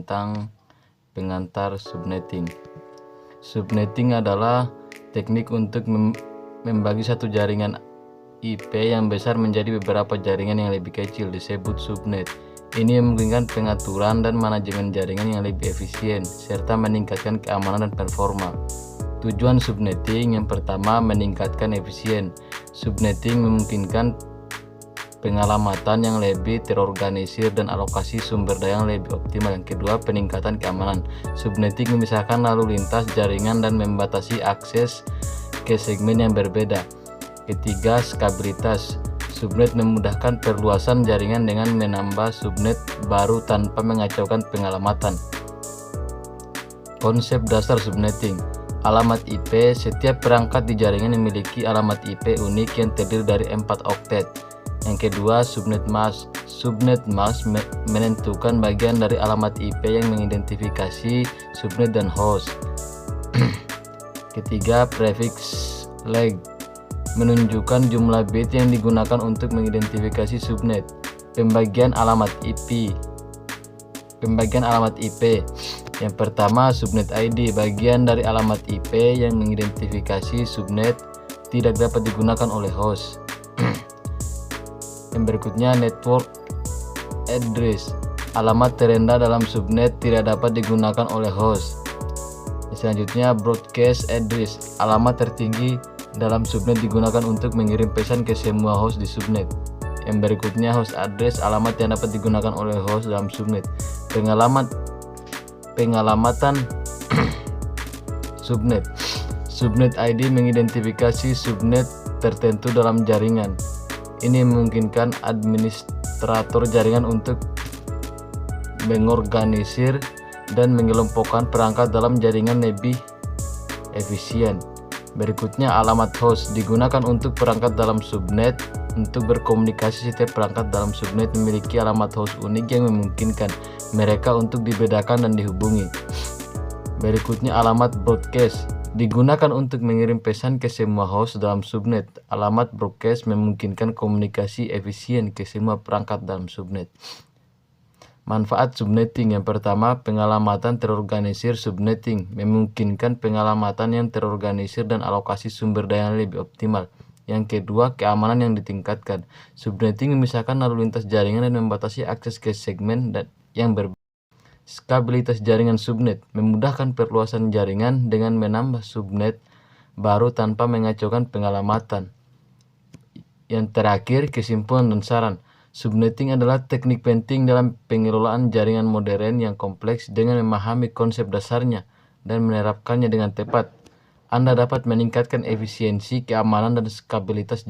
tentang pengantar subnetting. Subnetting adalah teknik untuk membagi satu jaringan IP yang besar menjadi beberapa jaringan yang lebih kecil, disebut subnet. Ini memungkinkan pengaturan dan manajemen jaringan yang lebih efisien serta meningkatkan keamanan dan performa. Tujuan subnetting yang pertama, meningkatkan efisien. Subnetting memungkinkan pengalamatan yang lebih terorganisir dan alokasi sumber daya yang lebih optimal. Yang kedua, peningkatan keamanan. Subnetting memisahkan lalu lintas jaringan dan membatasi akses ke segmen yang berbeda. Ketiga, skabilitas. Subnet memudahkan perluasan jaringan dengan menambah subnet baru tanpa mengacaukan pengalamatan. Konsep dasar subnetting. Alamat IP. Setiap perangkat di jaringan memiliki alamat IP unik yang terdiri dari 4 oktet. Yang kedua, subnet mask. Subnet mask menentukan bagian dari alamat IP yang mengidentifikasi subnet dan host. Ketiga, prefix leg menunjukkan jumlah bit yang digunakan untuk mengidentifikasi subnet. Pembagian alamat IP. Yang pertama, subnet ID, bagian dari alamat IP yang mengidentifikasi subnet tidak dapat digunakan oleh host. Yang berikutnya, network address, alamat terendah dalam subnet tidak dapat digunakan oleh host. Selanjutnya, broadcast address, alamat tertinggi dalam subnet digunakan untuk mengirim pesan ke semua host di subnet. Yang berikutnya, host address, alamat yang dapat digunakan oleh host dalam subnet. Pengalamatan subnet. Subnet ID mengidentifikasi subnet tertentu dalam jaringan. Ini memungkinkan administrator jaringan untuk mengorganisir dan mengelompokkan perangkat dalam jaringan lebih efisien. Berikutnya, alamat host digunakan untuk perangkat dalam subnet. Untuk berkomunikasi, setiap perangkat dalam subnet memiliki alamat host unik yang memungkinkan mereka untuk dibedakan dan dihubungi. Berikutnya, alamat broadcast digunakan untuk mengirim pesan ke semua host dalam subnet. Alamat broadcast memungkinkan komunikasi efisien ke semua perangkat dalam subnet. Manfaat subnetting. Yang pertama, pengalamatan terorganisir. Subnetting memungkinkan pengalamatan yang terorganisir dan alokasi sumber daya yang lebih optimal. Yang kedua, keamanan yang ditingkatkan. Subnetting memisahkan lalu lintas jaringan dan membatasi akses ke segmen yang berbeda. Skabilitas jaringan subnet memudahkan perluasan jaringan dengan menambah subnet baru tanpa mengacaukan pengalamatan. Yang terakhir, kesimpulan dan saran. Subnetting adalah teknik penting dalam pengelolaan jaringan modern yang kompleks. Dengan memahami konsep dasarnya dan menerapkannya dengan tepat, Anda dapat meningkatkan efisiensi, keamanan, dan stabilitas